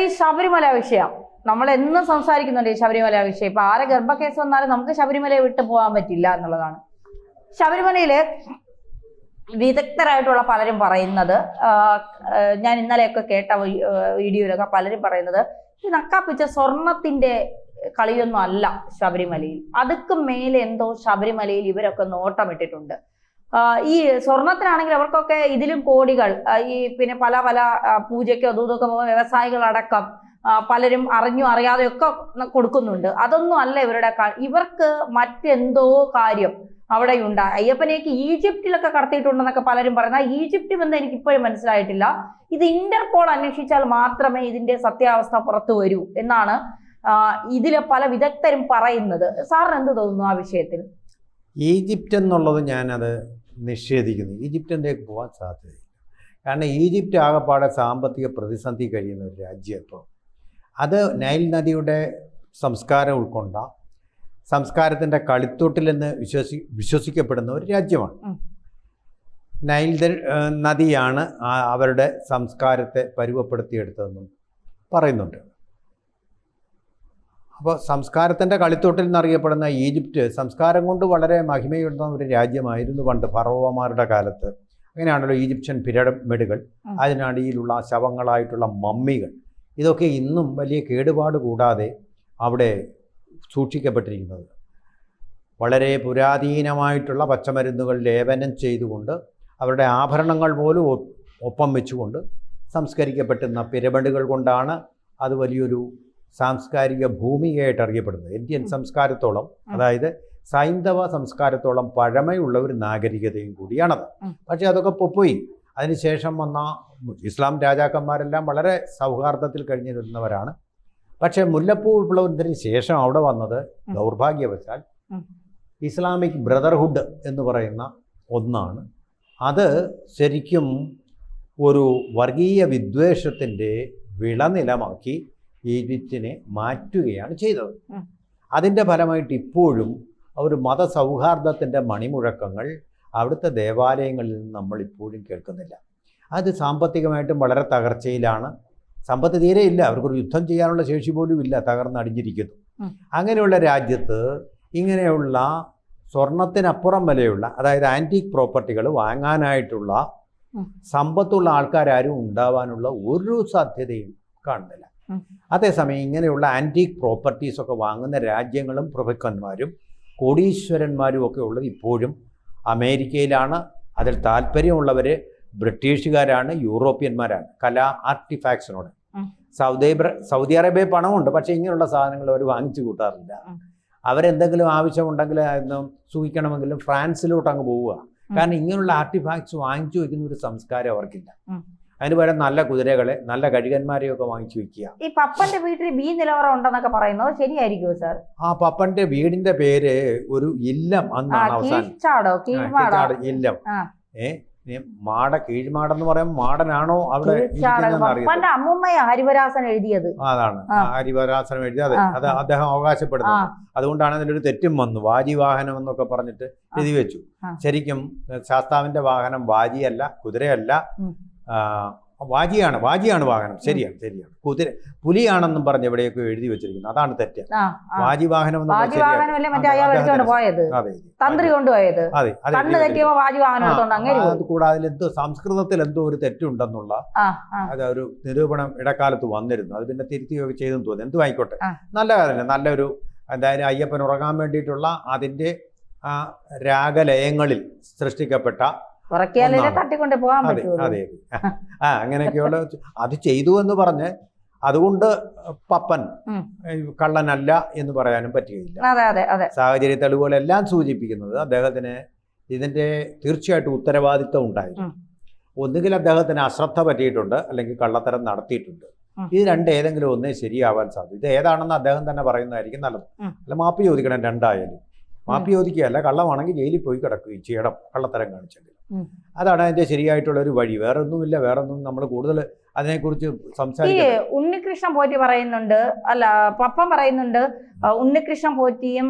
ഈ ശബരിമല വിഷയം നമ്മൾ എന്നും സംസാരിക്കുന്നുണ്ട്. ഈ ശബരിമല വിഷയം ഇപ്പൊ ആരെ ഗർഭക്കേസ് വന്നാലും നമുക്ക് ശബരിമലയെ വിട്ടു പോകാൻ പറ്റില്ല എന്നുള്ളതാണ്. ശബരിമലയില് വിദഗ്ധരായിട്ടുള്ള പലരും പറയുന്നത്, ഞാൻ ഇന്നലെയൊക്കെ കേട്ട വീഡിയോയിലൊക്കെ പലരും പറയുന്നത്, ഈ നക്കാപ്പിച്ച സ്വർണത്തിന്റെ കളിയൊന്നും അല്ല ശബരിമലയിൽ, അതുക്കും മേലെ എന്തോ ശബരിമലയിൽ ഇവരൊക്കെ നോട്ടമിട്ടിട്ടുണ്ട്. ഈ സ്വർണത്തിനാണെങ്കിൽ അവർക്കൊക്കെ ഇതിലും കോടികൾ, ഈ പിന്നെ പല പല പൂജയ്ക്കോ അതും വ്യവസായികളടക്കം പലരും അറിഞ്ഞോ അറിയാതെയൊക്കെ കൊടുക്കുന്നുണ്ട്. അതൊന്നും അല്ല ഇവർക്ക് മറ്റെന്തോ കാര്യം അവിടെയുണ്ട്. അയ്യപ്പനേക്ക് ഈജിപ്തിലൊക്കെ കടത്തിയിട്ടുണ്ടെന്നൊക്കെ പലരും പറയുന്നത്. ഈജിപ്തിൽ ബന്ധം എനിക്ക് ഇപ്പോഴും മനസ്സിലായിട്ടില്ല. ഇത് ഇന്റർപോൾ അന്വേഷിച്ചാൽ മാത്രമേ ഇതിന്റെ സത്യാവസ്ഥ പുറത്തു വരൂ എന്നാണ് ഇതിലെ പല വിദഗ്ധരും പറയുന്നത്. സാറിന് എന്ത് തോന്നുന്നു ആ വിഷയത്തിൽ? ഈജിപ്റ്റ് എന്നുള്ളത് ഞാനത് നിഷേധിക്കുന്നു. ഈജിപ്തിലേക്ക് പോകാൻ സാധ്യതയില്ല. കാരണം ഈജിപ്റ്റ് ആകെപ്പാടെ സാമ്പത്തിക പ്രതിസന്ധി കഴിയുന്ന ഒരു രാജ്യം. ഇപ്പോൾ അത് നൈൽ നദിയുടെ സംസ്കാരം ഉൾക്കൊണ്ട സംസ്കാരത്തിൻ്റെ കളിത്തോട്ടിലെന്ന് വിശ്വസിക്കപ്പെടുന്ന ഒരു രാജ്യമാണ്. നൈൽ നദിയാണ് അവരുടെ സംസ്കാരത്തെ പരുവപ്പെടുത്തിയെടുത്തതെന്നും പറയുന്നുണ്ട്. അപ്പോൾ സംസ്കാരത്തിൻ്റെ കളിത്തോട്ടിൽ എന്നറിയപ്പെടുന്ന ഈജിപ്റ്റ് സംസ്കാരം കൊണ്ട് വളരെ മഹിമയുള്ള ഒരു രാജ്യമായിരുന്നു പണ്ട് ഫറോവമാരുടെ കാലത്ത്. അങ്ങനെയാണല്ലോ ഈജിപ്ഷ്യൻ പിരമിഡുകൾ, അതിനടിയിലുള്ള ശവങ്ങളായിട്ടുള്ള മമ്മികൾ, ഇതൊക്കെ ഇന്നും വലിയ കേടുപാട് കൂടാതെ അവിടെ സൂക്ഷിക്കപ്പെട്ടിരിക്കുന്നത്. വളരെ പുരാതനമായിട്ടുള്ള പച്ചമരുന്നുകൾ ലേപനം ചെയ്തുകൊണ്ട് അവരുടെ ആഭരണങ്ങൾ പോലും ഒപ്പം വെച്ചുകൊണ്ട് സംസ്കരിക്കപ്പെട്ടുന്ന പിരമിഡുകൾ കൊണ്ടാണ് അത് വലിയൊരു സാംസ്കാരിക ഭൂമികയായിട്ട് അറിയപ്പെടുന്നത്. ഇന്ത്യൻ സംസ്കാരത്തോളം, അതായത് സൈന്ധവ സംസ്കാരത്തോളം പഴമയുള്ള ഒരു നാഗരികതയും കൂടിയാണത്. പക്ഷേ അതൊക്കെ പോയി. അതിനുശേഷം വന്ന ഇസ്ലാം രാജാക്കന്മാരെല്ലാം വളരെ സൗഹാർദ്ദത്തിൽ കഴിഞ്ഞിരുന്നവരാണ്. പക്ഷേ മുല്ലപ്പൂ വിപ്ലവത്തിന് ശേഷം അവിടെ വന്നത് ദൗർഭാഗ്യവശാൽ ഇസ്ലാമിക് ബ്രദർഹുഡ് എന്ന് പറയുന്ന ഒന്നാണ്. അത് ശരിക്കും ഒരു വർഗീയ വിദ്വേഷത്തിൻ്റെ വിളനിലമാക്കി ഈജിപ്തിനെ മാറ്റുകയാണ് ചെയ്തത്. അതിൻ്റെ ഫലമായിട്ട് ഇപ്പോഴും ഒരു മതസൗഹാർദ്ദത്തിൻ്റെ മണിമുഴക്കങ്ങൾ അവിടുത്തെ ദേവാലയങ്ങളിൽ നിന്ന് നമ്മൾ ഇപ്പോഴും കേൾക്കുന്നില്ല. അത് സാമ്പത്തികമായിട്ടും വളരെ തകർച്ചയിലാണ്. സമ്പത്ത് തീരെയില്ല, അവർക്കൊരു യുദ്ധം ചെയ്യാനുള്ള ശേഷി പോലും ഇല്ല, തകർന്നടിഞ്ഞിരിക്കുന്നു. അങ്ങനെയുള്ള രാജ്യത്ത് ഇങ്ങനെയുള്ള സ്വർണത്തിനപ്പുറം വിലയുള്ള, അതായത് ആൻറ്റീക് പ്രോപ്പർട്ടികൾ വാങ്ങാനായിട്ടുള്ള സമ്പത്തുള്ള ആൾക്കാരും ഉണ്ടാവാനുള്ള ഒരു സാധ്യതയും കാണുന്നില്ല. അതേസമയം ഇങ്ങനെയുള്ള ആൻറ്റീക് പ്രോപ്പർട്ടീസൊക്കെ വാങ്ങുന്ന രാജ്യങ്ങളും പ്രഭുക്കന്മാരും കോടീശ്വരന്മാരും ഒക്കെ ഉള്ളത് ഇപ്പോഴും അമേരിക്കയിലാണ്. അതിൽ താല്പര്യമുള്ളവർ ബ്രിട്ടീഷുകാരാണ്, യൂറോപ്യന്മാരാണ്. കലാ ആർട്ടിഫാക്ട്സിനോട് സൗദി അറേബ്യ പണമുണ്ട്, പക്ഷേ ഇങ്ങനെയുള്ള സാധനങ്ങൾ അവർ വാങ്ങിച്ചു കൂട്ടാറില്ല. അവരെന്തെങ്കിലും ആവശ്യമുണ്ടെങ്കിൽ സൂക്ഷിക്കണമെങ്കിലും ഫ്രാൻസിലോട്ട് അങ്ങ് പോവുക. കാരണം ഇങ്ങനെയുള്ള ആർട്ടിഫാക്ട്സ് വാങ്ങിച്ചു വയ്ക്കുന്ന ഒരു സംസ്കാരം അവർക്കില്ല. അതിന് പകരം നല്ല കുതിരകളെ, നല്ല കഴുകന്മാരെയൊക്കെ വാങ്ങിച്ചു വെക്കുക. ഈ പപ്പന്റെ വീട്ടിൽ ബി നിലവറം ഉണ്ടെന്നൊക്കെ പറയുന്നത് ശരിയായിരിക്കുമോ സാർ? ആ പപ്പന്റെ വീടിന്റെ പേര് ഒരു ഇല്ലം എന്നാണ് അവസാനം. ഇല്ലം. മാട, കീഴ്മാടെന്ന് പറയുമ്പോൾ മാടനാണോ അവിടെ ഹരിവരാസൻ എഴുതിയത്? അതാണ് ഹരിവരാസനം എഴുതിയത്. അത് അദ്ദേഹം അവകാശപ്പെടുന്നു. അതുകൊണ്ടാണ് അതിലൊരു തെറ്റും വന്നു. വാജിവാഹനം എന്നൊക്കെ പറഞ്ഞിട്ട് എഴുതി വെച്ചു. ശരിക്കും ശാസ്താവിന്റെ വാഹനം വാജിയല്ല, കുതിരയല്ല, വാജിയാണ് വാഹനം. ശരിയാണ്. കുതിര, പുലിയാണെന്നും പറഞ്ഞ് എവിടെയൊക്കെ എഴുതി വെച്ചിരിക്കുന്നു. അതാണ് തെറ്റ്. വാജിവാഹനം കൂടാതെ എന്തോ സംസ്കൃതത്തിൽ എന്തോ ഒരു തെറ്റുണ്ടെന്നുള്ള അതൊരു നിരൂപണം ഇടക്കാലത്ത് വന്നിരുന്നു. അത് പിന്നെ തിരുത്തിയൊക്കെ ചെയ്തെന്ന് തോന്നുന്നു. എന്തും ആയിക്കോട്ടെ, നല്ല കാര്യം. നല്ലൊരു, എന്തായാലും അയ്യപ്പൻ ഉറങ്ങാൻ വേണ്ടിയിട്ടുള്ള അതിൻ്റെ രാഗലയങ്ങളിൽ സൃഷ്ടിക്കപ്പെട്ട തട്ടിക്കൊണ്ട് പോകാൻ പറ്റും. അതെ. അങ്ങനെയൊക്കെയുള്ള അത് ചെയ്തു എന്ന് പറഞ്ഞ് അതുകൊണ്ട് പപ്പൻ കള്ളനല്ല എന്ന് പറയാനും പറ്റുകയില്ല. സാഹചര്യ തെളിവുകളെല്ലാം സൂചിപ്പിക്കുന്നത് അദ്ദേഹത്തിന് ഇതിൻ്റെ തീർച്ചയായിട്ടും ഉത്തരവാദിത്വം ഉണ്ടായിരുന്നു. ഒന്നുകിൽ അദ്ദേഹത്തിന് അശ്രദ്ധ പറ്റിയിട്ടുണ്ട്, അല്ലെങ്കിൽ കള്ളത്തരം നടത്തിയിട്ടുണ്ട്. ഇത് ഏതെങ്കിലും ഒന്നേ ശരിയാവാൻ സാധ്യത. ഇത് ഏതാണെന്ന് അദ്ദേഹം തന്നെ പറയുന്നതായിരിക്കും നല്ലത്. അല്ല, മാപ്പ് ചോദിക്കണം. രണ്ടായാലും മാപ്പ് ചോദിക്കുകയല്ല, കള്ളമാണെങ്കിൽ ജയിലിൽ പോയി കിടക്കുകയും ചെയ്യണം കള്ളത്തരം കാണിച്ചെങ്കിൽ. അതാണ് അതിന്റെ ശരിയായിട്ടുള്ള ഒരു വഴി. വേറെ ഒന്നുമില്ല, വേറെ ഒന്നും നമ്മൾ കൂടുതൽ അതിനെക്കുറിച്ച് സംസാരിക്കും. ഉണ്ണികൃഷ്ണൻ പോറ്റി പറയുന്നുണ്ട്, അല്ല പപ്പൻ പറയുന്നുണ്ട്, ഉണ്ണികൃഷ്ണൻ പോറ്റിയും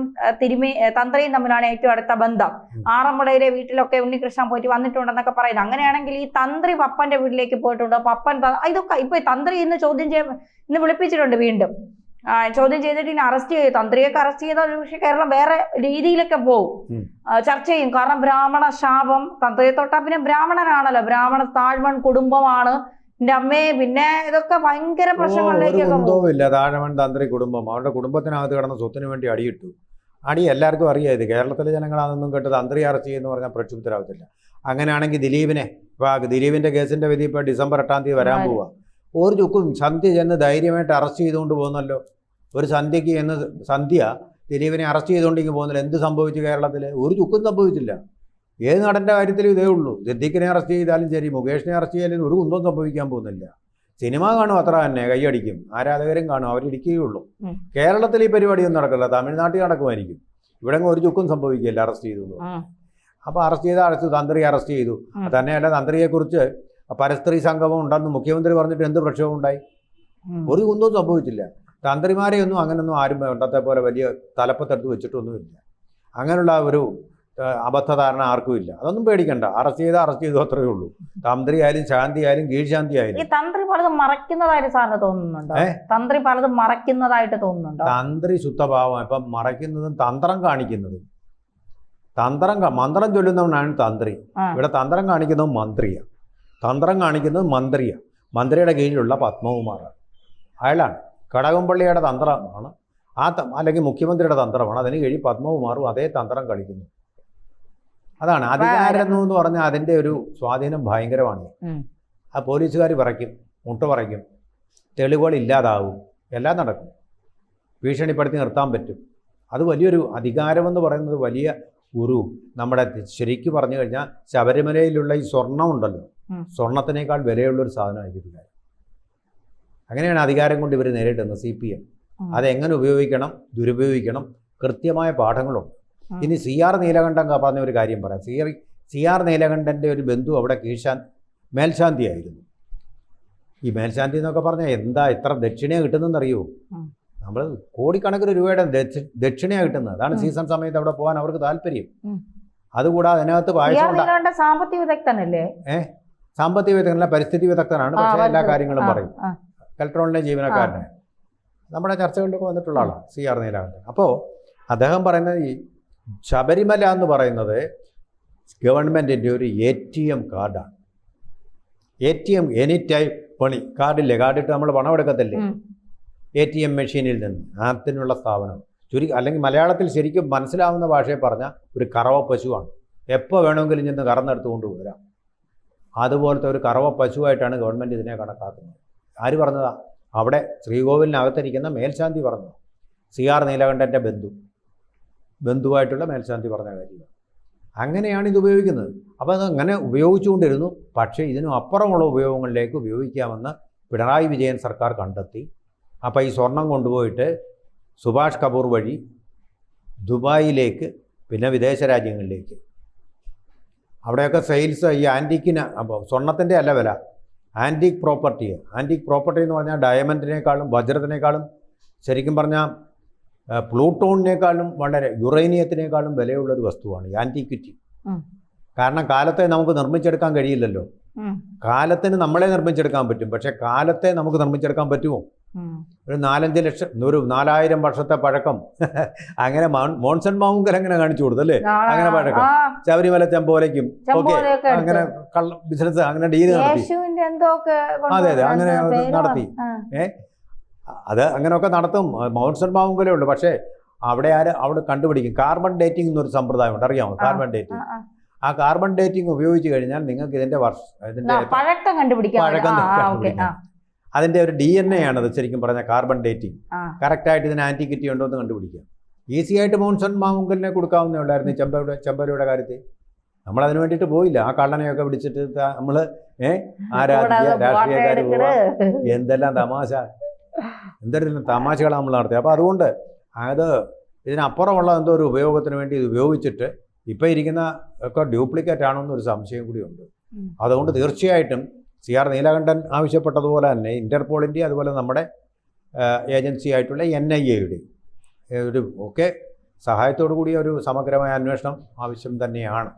തന്ത്രിയും തമ്മിലാണ് ഏറ്റവും അടുത്ത ബന്ധം. ആറന്മുളയിലെ വീട്ടിലൊക്കെ ഉണ്ണികൃഷ്ണൻ പോറ്റി വന്നിട്ടുണ്ടെന്നൊക്കെ പറയുന്നു. അങ്ങനെയാണെങ്കിൽ ഈ തന്ത്രി പപ്പന്റെ വീട്ടിലേക്ക് പോയിട്ടുണ്ട്. പപ്പൻ ഇതൊക്കെ ഇപ്പൊ തന്ത്രി ഇന്ന് വിളിപ്പിച്ചിട്ടുണ്ട് വീണ്ടും. ചോദ്യം ചെയ്തിട്ട് ഇനി അറസ്റ്റ് ചെയ്യും. തന്ത്രിയൊക്കെ അറസ്റ്റ് ചെയ്ത പക്ഷേ കേരളം വേറെ രീതിയിലൊക്കെ പോകും, ചർച്ച ചെയ്യും. കാരണം ബ്രാഹ്മണ ശാപം, തന്ത്രിയെ തൊട്ടാ പിന്നെ ബ്രാഹ്മണനാണല്ലോ, ബ്രാഹ്മണ താഴ്മൺ കുടുംബമാണ് എന്റെ അമ്മയെ. പിന്നെ ഇതൊക്കെ ഭയങ്കര പ്രശ്നങ്ങളിലേക്കൊക്കെ പോകും. താഴ്മൺ തന്ത്രി കുടുംബം, അവരുടെ കുടുംബത്തിനകത്ത് കിടന്ന സ്വത്തിന് വേണ്ടി അടിയിട്ടു. അടി എല്ലാവർക്കും അറിയാം. ഇത് കേരളത്തിലെ ജനങ്ങൾ അതൊന്നും കേട്ട് തന്ത്രി അറസ്റ്റ് ചെയ്യുമെന്ന് പറഞ്ഞാൽ പ്രക്ഷുബ്ധരാകത്തില്ല. അങ്ങനെയാണെങ്കിൽ ദിലീപിന്റെ കേസിന്റെ വിധി ഇപ്പൊ ഡിസംബർ 8-ാം തീയതി വരാൻ പോവുക. ഒരു ചുക്കും സന്ധ്യ ചെന്ന് ധൈര്യമായിട്ട് അറസ്റ്റ് ചെയ്തുകൊണ്ട് പോകുന്നല്ലോ. ഒരു സന്ധ്യയ്ക്ക് എന്ന് സന്ധ്യ ദിലീപിനെ അറസ്റ്റ് ചെയ്തുകൊണ്ടെങ്കിൽ പോകുന്നില്ല. എന്ത് സംഭവിച്ചു കേരളത്തിൽ? ഒരു ചുക്കും സംഭവിച്ചില്ല. ഏത് നടൻ്റെ കാര്യത്തിലും ഇതേ ഉള്ളൂ. സിദ്ദീഖിനെ അറസ്റ്റ് ചെയ്താലും ശരി, മുകേഷിനെ അറസ്റ്റ് ചെയ്താലും ഒരു കുന്തവും സംഭവിക്കാൻ പോകുന്നില്ല. സിനിമ കാണും, അത്ര തന്നെ, കൈയടിക്കും, ആരാധകരും കാണും, അവരിടിക്കുകയുള്ളൂ. കേരളത്തിൽ ഈ പരിപാടിയൊന്നും നടക്കില്ല. തമിഴ്നാട്ടിൽ നടക്കുമായിരിക്കും. ഇവിടെ ഒരു ചുക്കും സംഭവിക്കില്ല അറസ്റ്റ് ചെയ്തു. അപ്പോൾ അറസ്റ്റ് തന്ത്രി അറസ്റ്റ് ചെയ്തു. തന്നെയല്ല, തന്ത്രിയെക്കുറിച്ച് പരസ്ത്രീ സംഗമം ഉണ്ടെന്ന് മുഖ്യമന്ത്രി പറഞ്ഞിട്ട് എന്ത് പ്രക്ഷോഭം ഉണ്ടായി? ഒരു കുന്തവും സംഭവിച്ചില്ല. തന്ത്രിമാരെയൊന്നും അങ്ങനെയൊന്നും ആരും പണ്ടത്തെ പോലെ വലിയ തലപ്പത്തെടുത്ത് വെച്ചിട്ടൊന്നുമില്ല. അങ്ങനെയുള്ള ഒരു അബദ്ധധാരണ ആർക്കും ഇല്ല. അതൊന്നും പേടിക്കണ്ട. അറസ്റ്റ് ചെയ്തു, അത്രയേ ഉള്ളൂ. തന്ത്രി ആയാലും ശാന്തി ആയാലും കീഴ്ശാന്തി ആയാലും. ഈ തന്ത്രി പലതും മറയ്ക്കുന്നതായിട്ട് സാറിന് തോന്നുന്നുണ്ടോ? തന്ത്രി പലതും മറയ്ക്കുന്നതായിട്ട് തോന്നുന്നുണ്ടോ? തന്ത്രി ശുദ്ധഭാവം. ഇപ്പം മറയ്ക്കുന്നതും തന്ത്രം കാണിക്കുന്നതും. മന്ത്രം ചൊല്ലുന്നവനാണ് തന്ത്രി. ഇവിടെ തന്ത്രം കാണിക്കുന്നതും മന്ത്രിയാണ്. തന്ത്രം കാണിക്കുന്നത് മന്ത്രിയാണ്. മന്ത്രിയുടെ കീഴിലുള്ള പത്മകുമാറാണ്. അയാളാണ്. കടകംപള്ളിയുടെ തന്ത്രമാണ് അല്ലെങ്കിൽ മുഖ്യമന്ത്രിയുടെ തന്ത്രമാണ്. അതിന് കീഴിൽ പത്മകുമാറും അതേ തന്ത്രം കളിക്കുന്നു. അതാണ് അധികാരം എന്ന് പറഞ്ഞാൽ അതിൻ്റെ ഒരു സ്വാധീനം ഭയങ്കരമാണ്. ആ പോലീസുകാർ പറയ്ക്കും, മുട്ട പറയ്ക്കും, തെളിവുകൾ ഇല്ലാതാവും, എല്ലാം നടക്കും. ഭീഷണിപ്പെടുത്തി നിർത്താൻ പറ്റും. അത് വലിയൊരു അധികാരമെന്ന് പറയുന്നത് വലിയ ഒരു നമ്മുടെ ശരിക്ക് പറഞ്ഞു കഴിഞ്ഞാൽ ശബരിമലയിലുള്ള ഈ സ്വർണം ഉണ്ടല്ലോ, സ്വർണത്തിനേക്കാൾ വിലയുള്ളൊരു സാധനമായിരിക്കും അധികാരം. അങ്ങനെയാണ് അധികാരം കൊണ്ട് ഇവർ നേരിടുന്നത് CPM. അതെങ്ങനെ ഉപയോഗിക്കണം, ദുരുപയോഗിക്കണം, കൃത്യമായ പാഠങ്ങളുണ്ട്. ഇനി CR നീലകണ്ഠൻ പറഞ്ഞ ഒരു കാര്യം പറയാം. CR നീലകണ്ഠൻ്റെ ഒരു ബന്ധു അവിടെ മേൽശാന്തിയായിരുന്നു. ഈ മേൽശാന്തി എന്നൊക്കെ പറഞ്ഞാൽ എന്താ ഇത്ര ദക്ഷിണയാണ് കിട്ടുന്നതെന്നറിയുമോ? നമ്മൾ കോടിക്കണക്കിന് രൂപയുടെ ദക്ഷിണയാണ് കിട്ടുന്നത്. അതാണ് സീസൺ സമയത്ത് അവിടെ പോകാൻ അവർക്ക് താല്പര്യം. അതുകൂടാതെ അതിനകത്ത് സാമ്പത്തിക വിദഗ്ധനല്ലേ? സാമ്പത്തിക വിദഗ്ധനല്ല, പരിസ്ഥിതി വിദഗ്ധനാണ്. പക്ഷേ എല്ലാ കാര്യങ്ങളും പറയും. കലക്ട്രോണിലെ ജീവനക്കാരനാണ്. നമ്മുടെ ചർച്ചകളിലൊക്കെ വന്നിട്ടുള്ള ആളാണ് CR നീലകണ്ഠൻ. അപ്പോൾ അദ്ദേഹം പറയുന്നത് ഈ ശബരിമല എന്ന് പറയുന്നത് ഗവൺമെൻറ്റിൻ്റെ ഒരു ATM കാർഡാണ്. ATM എനി ടൈപ്പ് പണി കാർഡില്ലേ, കാർഡിട്ട് നമ്മൾ പണം എടുക്കത്തില്ലേ ATM മെഷീനിൽ നിന്ന്, അതിനുള്ള സ്ഥാപനം. അല്ലെങ്കിൽ മലയാളത്തിൽ ശരിക്കും മനസ്സിലാവുന്ന ഭാഷയെ പറഞ്ഞാൽ ഒരു കറവ പശുവാണ്. എപ്പോൾ വേണമെങ്കിലും ചെന്ന് കറന്നെടുത്ത് കൊണ്ടുവരാം. അതുപോലത്തെ ഒരു കറവ പശുവായിട്ടാണ് ഗവൺമെൻറ് ഇതിനെ കണക്കാക്കുന്നത്. ആര് പറഞ്ഞതാ? അവിടെ ശ്രീകോവിലിനകത്തിരിക്കുന്ന മേൽശാന്തി പറഞ്ഞത്. CR നീലകണ്ഠൻ്റെ ബന്ധുവായിട്ടുള്ള മേൽശാന്തി പറഞ്ഞ കാര്യമാണ്. അങ്ങനെയാണ് ഇത് ഉപയോഗിക്കുന്നത്. അപ്പോൾ അതങ്ങനെ ഉപയോഗിച്ചുകൊണ്ടിരുന്നു. പക്ഷേ ഇതിനും അപ്പുറമുള്ള ഉപയോഗങ്ങളിലേക്ക് ഉപയോഗിക്കാമെന്ന് പിണറായി വിജയൻ സർക്കാർ കണ്ടെത്തി. അപ്പോൾ ഈ സ്വർണം കൊണ്ടുപോയിട്ട് സുഭാഷ് കപൂർ വഴി ദുബായിലേക്ക്, പിന്നെ വിദേശ രാജ്യങ്ങളിലേക്ക്, അവിടെയൊക്കെ സെയിൽസ് ഈ ആൻറ്റീക്കിന്, അപ്പോൾ സ്വർണത്തിൻ്റെ അല്ല വില, ആൻറ്റീക്ക് പ്രോപ്പർട്ടി എന്ന് പറഞ്ഞാൽ ഡയമണ്ടിനേക്കാളും വജ്രത്തിനേക്കാളും ശരിക്കും പറഞ്ഞാൽ പ്ലൂട്ടോണിനേക്കാളും വളരെ യുറേനിയത്തിനേക്കാളും വിലയുള്ളൊരു വസ്തുവാണ് ഈ ആൻറ്റീക്വിറ്റി. കാരണം കാലത്തെ നമുക്ക് നിർമ്മിച്ചെടുക്കാൻ കഴിയില്ലല്ലോ. കാലത്തിന് നമ്മളെ നിർമ്മിച്ചെടുക്കാൻ പറ്റും, പക്ഷേ കാലത്തെ നമുക്ക് നിർമ്മിച്ചെടുക്കാൻ പറ്റുമോ? ഒരു 4000 വർഷത്തെ പഴക്കം അങ്ങനെ മോൺസൺ മാവുങ്കൽ അങ്ങനെ കാണിച്ചു കൊടുത്തല്ലേ, അങ്ങനെ പഴക്കം. ശബരിമല ചെമ്പോലയ്ക്കും ഒക്കെ അങ്ങനെ ബിസിനസ് അങ്ങനെ ഡീല് നടത്തി. അതെ അങ്ങനെ നടത്തി. അത് അങ്ങനെയൊക്കെ നടത്തും. മോൺസൺ മാവുങ്കലേ ഉള്ളൂ. പക്ഷേ അവിടെ കണ്ടുപിടിക്കും. കാർബൺ ഡേറ്റിംഗ് എന്നൊരു സമ്പ്രദായമുണ്ട്, അറിയാമോ? Carbon dating. ആ കാർബൺ ഡേറ്റിംഗ് ഉപയോഗിച്ച് കഴിഞ്ഞാൽ നിങ്ങൾക്ക് ഇതിന്റെ പഴക്കം കണ്ടുപിടിക്കാം. അതിൻ്റെ ഒരു DNA ആണത് ശരിക്കും പറഞ്ഞാൽ കാർബൺ ഡേറ്റിംഗ്. കറക്റ്റായിട്ട് ഇതിന് ആൻറ്റിക്വിറ്റി ഉണ്ടോ എന്ന് കണ്ടുപിടിക്കാം. ഈസി ആയിട്ട് മോൺസൺ മാവുങ്കലിനെ കൊടുക്കാവുന്നേ ഉള്ളായിരുന്നു ചെമ്പലയുടെ കാര്യത്തിൽ. നമ്മളതിന് വേണ്ടിയിട്ട് പോയില്ല. ആ കള്ളനെയൊക്കെ പിടിച്ചിട്ട് നമ്മൾ രാഷ്ട്രീയക്കാർ പോവാ, എന്തെല്ലാം തമാശകളാണ് നമ്മൾ നടത്തിയത്. അപ്പോൾ അതുകൊണ്ട് ഇതിനപ്പുറമുള്ള എന്തോ ഒരു ഉപയോഗത്തിന് വേണ്ടി ഇത് ഉപയോഗിച്ചിട്ട് ഇപ്പോൾ ഇരിക്കുന്ന ഒക്കെ ഡ്യൂപ്ലിക്കേറ്റ് ആണോ എന്നൊരു സംശയം കൂടിയുണ്ട്. അതുകൊണ്ട് തീർച്ചയായിട്ടും CR നീലകണ്ഠൻ ആവശ്യപ്പെട്ടതുപോലെ തന്നെ ഇന്റർപോളിൻ്റെ അതുപോലെ നമ്മുടെ ഏജൻസി ആയിട്ടുള്ള NIA-യുടെ ഒരു ഒക്കെ സഹായത്തോടു കൂടിയ ഒരു സമഗ്രമായ അന്വേഷണം ആവശ്യം തന്നെയാണ്.